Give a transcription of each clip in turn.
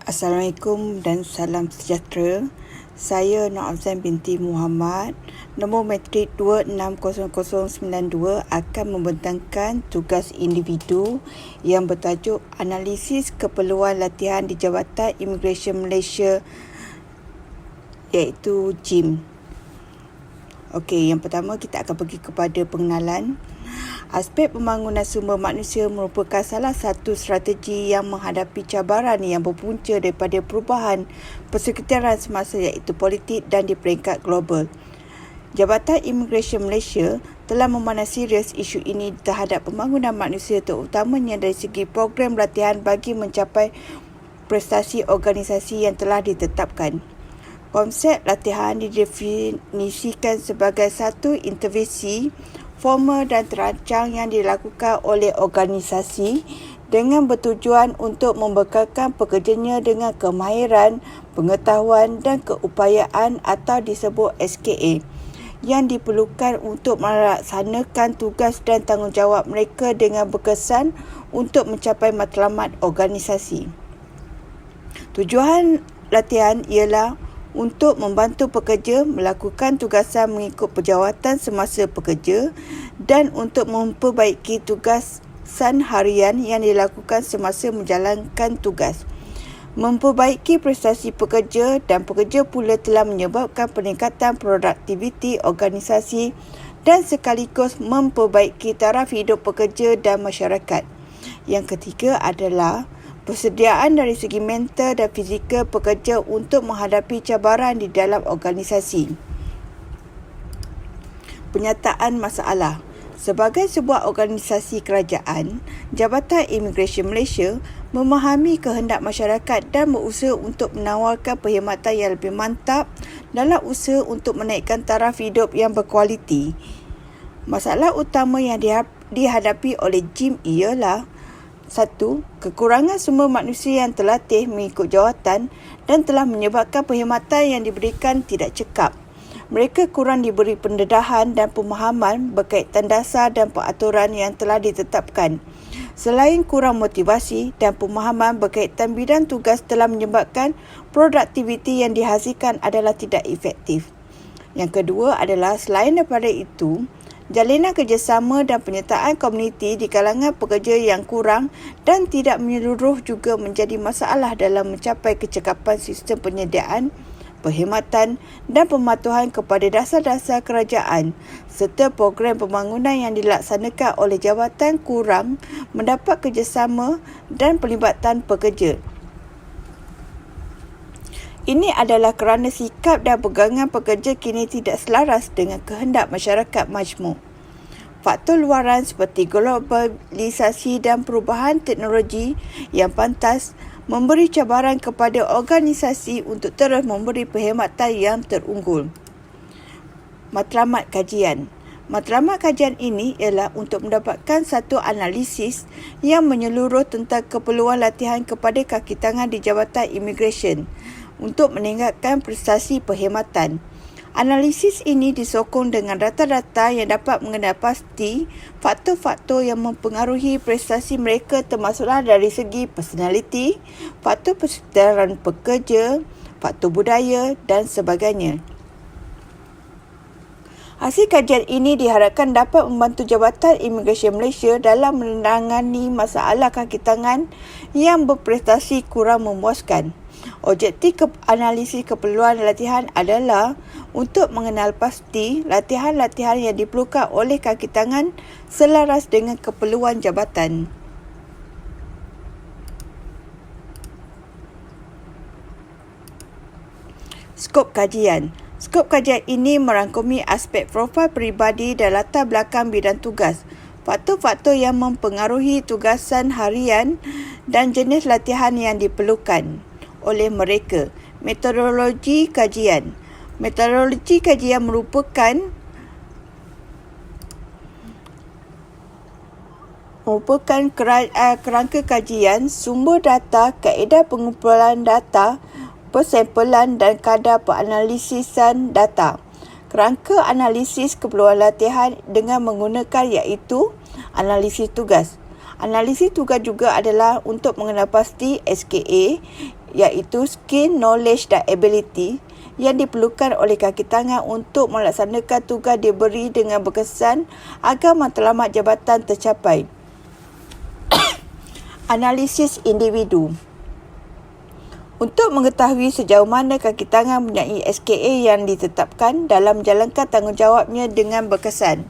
Assalamualaikum dan salam sejahtera. Saya Nur Afzan binti Muhammad. Nombor matrik 260092 akan membentangkan tugas individu yang bertajuk Analisis Keperluan Latihan di Jabatan Imigresen Malaysia, iaitu JIM. Okey, yang pertama kita akan pergi kepada pengenalan. Aspek pembangunan sumber manusia merupakan salah satu strategi yang menghadapi cabaran yang berpunca daripada perubahan persekitaran semasa, iaitu politik dan di peringkat global. Jabatan Imigresen Malaysia telah memandang serius isu ini terhadap pembangunan manusia, terutamanya dari segi program latihan bagi mencapai prestasi organisasi yang telah ditetapkan. Konsep latihan didefinisikan sebagai satu intervensi formal dan terancang yang dilakukan oleh organisasi dengan bertujuan untuk membekalkan pekerjanya dengan kemahiran, pengetahuan dan keupayaan atau disebut SKA yang diperlukan untuk melaksanakan tugas dan tanggungjawab mereka dengan berkesan untuk mencapai matlamat organisasi. Tujuan latihan ialah untuk membantu pekerja melakukan tugasan mengikut perjawatan semasa bekerja dan untuk memperbaiki tugasan harian yang dilakukan semasa menjalankan tugas. Memperbaiki prestasi pekerja dan pekerja pula telah menyebabkan peningkatan produktiviti organisasi dan sekaligus memperbaiki taraf hidup pekerja dan masyarakat. Yang ketiga adalah persediaan dari segi mental dan fizikal pekerja untuk menghadapi cabaran di dalam organisasi. Penyataan masalah. Sebagai sebuah organisasi kerajaan, Jabatan Imigresen Malaysia memahami kehendak masyarakat dan berusaha untuk menawarkan perkhidmatan yang lebih mantap dalam usaha untuk menaikkan taraf hidup yang berkualiti. Masalah utama yang dihadapi oleh JIM ialah: 1. Kekurangan sumber manusia yang terlatih mengikut jawatan dan telah menyebabkan perkhidmatan yang diberikan tidak cekap. Mereka kurang diberi pendedahan dan pemahaman berkaitan dasar dan peraturan yang telah ditetapkan. Selain kurang motivasi dan pemahaman berkaitan bidang tugas telah menyebabkan produktiviti yang dihasilkan adalah tidak efektif. Yang kedua adalah selain daripada itu, jalinan kerjasama dan penyertaan komuniti di kalangan pekerja yang kurang dan tidak menyeluruh juga menjadi masalah dalam mencapai kecekapan sistem penyediaan, perkhidmatan dan pematuhan kepada dasar-dasar kerajaan serta program pembangunan yang dilaksanakan oleh jabatan kurang mendapat kerjasama dan pelibatan pekerja. Ini adalah kerana sikap dan pegangan pekerja kini tidak selaras dengan kehendak masyarakat majmuk. Faktor luaran seperti globalisasi dan perubahan teknologi yang pantas memberi cabaran kepada organisasi untuk terus memberi perkhidmatan yang terunggul. Matlamat kajian. Matlamat kajian ini ialah untuk mendapatkan satu analisis yang menyeluruh tentang keperluan latihan kepada kaki tangan di Jabatan Imigresen untuk meningkatkan prestasi perkhidmatan. Analisis ini disokong dengan data-data yang dapat mengenal pasti faktor-faktor yang mempengaruhi prestasi mereka, termasuklah dari segi personaliti, faktor persekitaran pekerja, faktor budaya dan sebagainya. Hasil kajian ini diharapkan dapat membantu Jabatan Imigresen Malaysia dalam menangani masalah kaki tangan yang berprestasi kurang memuaskan. Objektif analisis keperluan latihan adalah untuk mengenal pasti latihan-latihan yang diperlukan oleh kaki tangan selaras dengan keperluan jabatan. Skop kajian. Skop kajian ini merangkumi aspek profil peribadi dan latar belakang bidang tugas, faktor-faktor yang mempengaruhi tugasan harian dan jenis latihan yang diperlukan oleh mereka. Metodologi kajian. Metodologi kajian merupakan kerangka kajian, sumber data, kaedah pengumpulan data, persampulan dan kadar penganalisisan data. Kerangka analisis keperluan latihan dengan menggunakan iaitu analisis tugas. Analisis tugas juga adalah untuk mengenal pasti SKA iaitu skill, knowledge dan ability yang diperlukan oleh kaki tangan untuk melaksanakan tugas diberi dengan berkesan agar matlamat jabatan tercapai. Analisis individu. Untuk mengetahui sejauh mana kaki tangan mempunyai SKA yang ditetapkan dalam menjalankan tanggungjawabnya dengan berkesan.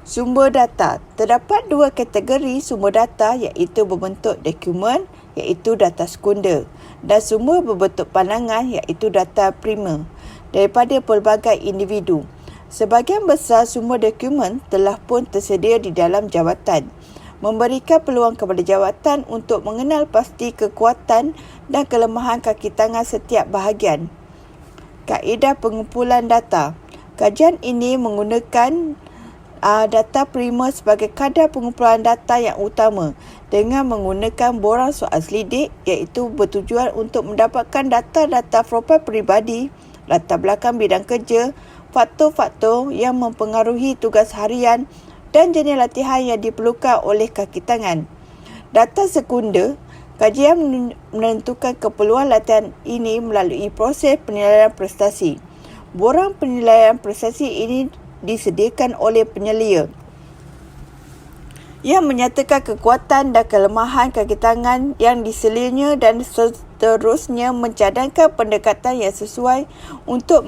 Sumber data. Terdapat dua kategori sumber data iaitu berbentuk dokumen iaitu data sekunder dan sumber berbentuk pandangan iaitu data primer daripada pelbagai individu. Sebahagian besar sumber dokumen telah pun tersedia di dalam jawatan, memberikan peluang kepada jawatan untuk mengenal pasti kekuatan dan kelemahan kaki tangan setiap bahagian. Kaedah pengumpulan data. Kajian ini menggunakan data primer sebagai kadar pengumpulan data yang utama dengan menggunakan borang soal selidik iaitu bertujuan untuk mendapatkan data-data profil peribadi, latar belakang bidang kerja, faktor-faktor yang mempengaruhi tugas harian dan jenis latihan yang diperlukan oleh kaki tangan. Data sekunder, kajian menentukan keperluan latihan ini melalui proses penilaian prestasi. Borang penilaian prestasi ini disediakan oleh penyelia yang menyatakan kekuatan dan kelemahan kaki tangan yang diselianya dan seterusnya mencadangkan pendekatan yang sesuai untuk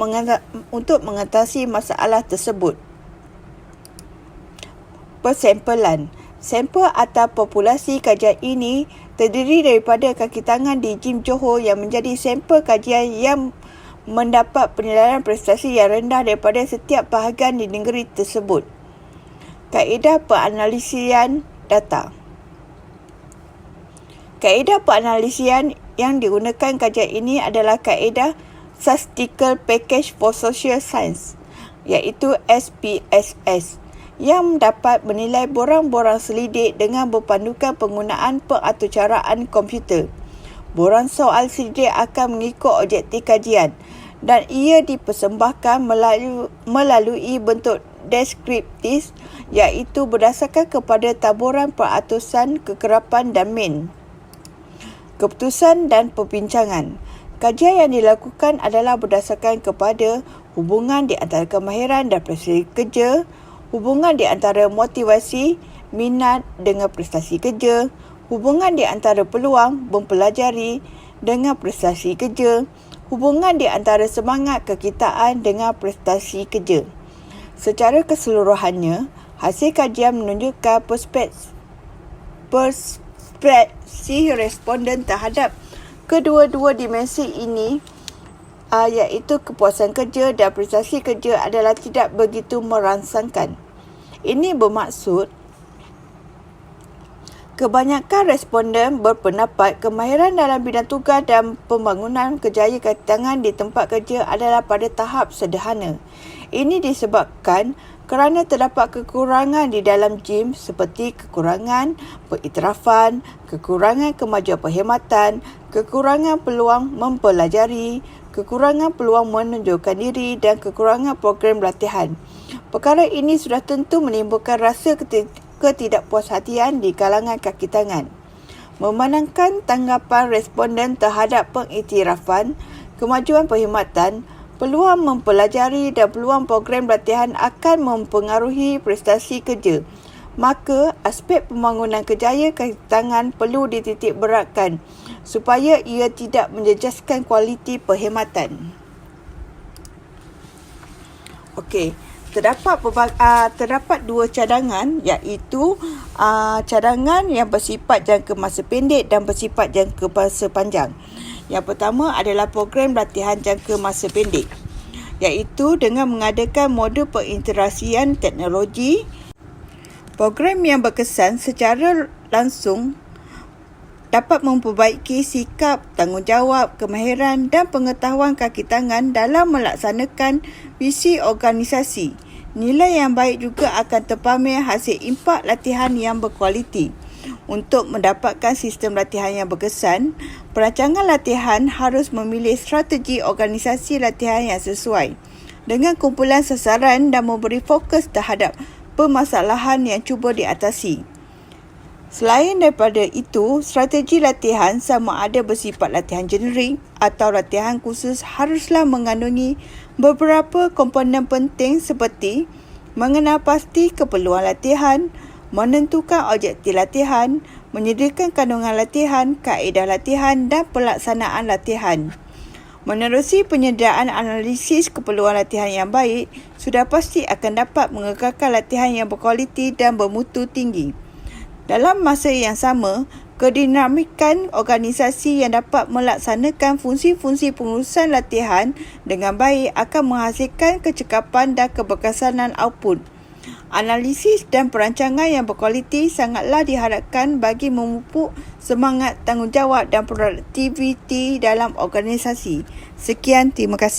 mengatasi masalah tersebut. Persampelan. Sampel atau populasi kajian ini terdiri daripada kaki tangan di Jim Johor yang menjadi sampel kajian yang mendapat penilaian prestasi yang rendah daripada setiap bahagian di negeri tersebut. Kaedah penganalisian data. Kaedah penganalisian yang digunakan kajian ini adalah kaedah Statistical Package for Social Science iaitu SPSS yang dapat menilai borang-borang selidik dengan berpandukan penggunaan pengatucaraan komputer. Borang soal selidik akan mengikut objektif kajian dan ia dipersembahkan melalui bentuk deskriptif iaitu berdasarkan kepada taburan peratusan kekerapan dan min. Keputusan dan perbincangan. Kajian yang dilakukan adalah berdasarkan kepada hubungan di antara kemahiran dan prestasi kerja, hubungan di antara motivasi, minat dengan prestasi kerja, hubungan di antara peluang mempelajari dengan prestasi kerja, hubungan di antara semangat kekitaan dengan prestasi kerja. Secara keseluruhannya, hasil kajian menunjukkan persepsi responden terhadap kedua-dua dimensi ini iaitu kepuasan kerja dan prestasi kerja adalah tidak begitu merangsangkan. Ini bermaksud kebanyakan responden berpendapat kemahiran dalam bidang tugas dan pembangunan kejayaan kaki tangan di tempat kerja adalah pada tahap sederhana. Ini disebabkan kerana terdapat kekurangan di dalam gym seperti kekurangan pengiktirafan, kekurangan kemajuan perkhidmatan, kekurangan peluang mempelajari, kekurangan peluang menunjukkan diri dan kekurangan program latihan. Perkara ini sudah tentu menimbulkan rasa ketidakpuashatian di kalangan kaki tangan. Memandangkan tanggapan responden terhadap pengiktirafan, kemajuan perkhidmatan, peluang mempelajari dan peluang program latihan akan mempengaruhi prestasi kerja, maka aspek pembangunan kejayaan kaki tangan perlu dititik beratkan supaya ia tidak menjejaskan kualiti perkhidmatan. Okey, terdapat dua cadangan iaitu cadangan yang bersifat jangka masa pendek dan bersifat jangka masa panjang. Yang pertama adalah program latihan jangka masa pendek iaitu dengan mengadakan modul penginteraksian teknologi. Program yang berkesan secara langsung dapat memperbaiki sikap, tanggungjawab, kemahiran dan pengetahuan kaki tangan dalam melaksanakan visi organisasi. Nilai yang baik juga akan terpamer hasil impak latihan yang berkualiti. Untuk mendapatkan sistem latihan yang berkesan, perancangan latihan harus memilih strategi organisasi latihan yang sesuai dengan kumpulan sasaran dan memberi fokus terhadap permasalahan yang cuba diatasi. Selain daripada itu, strategi latihan sama ada bersifat latihan generik atau latihan khusus haruslah mengandungi beberapa komponen penting seperti mengenal pasti keperluan latihan, menentukan objektif latihan, menyediakan kandungan latihan, kaedah latihan dan pelaksanaan latihan. Menerusi penyediaan analisis keperluan latihan yang baik, sudah pasti akan dapat mengekalkan latihan yang berkualiti dan bermutu tinggi. Dalam masa yang sama, kedinamikan organisasi yang dapat melaksanakan fungsi-fungsi pengurusan latihan dengan baik akan menghasilkan kecekapan dan keberkesanan output. Analisis dan perancangan yang berkualiti sangatlah diharapkan bagi memupuk semangat tanggungjawab dan produktiviti dalam organisasi. Sekian, terima kasih.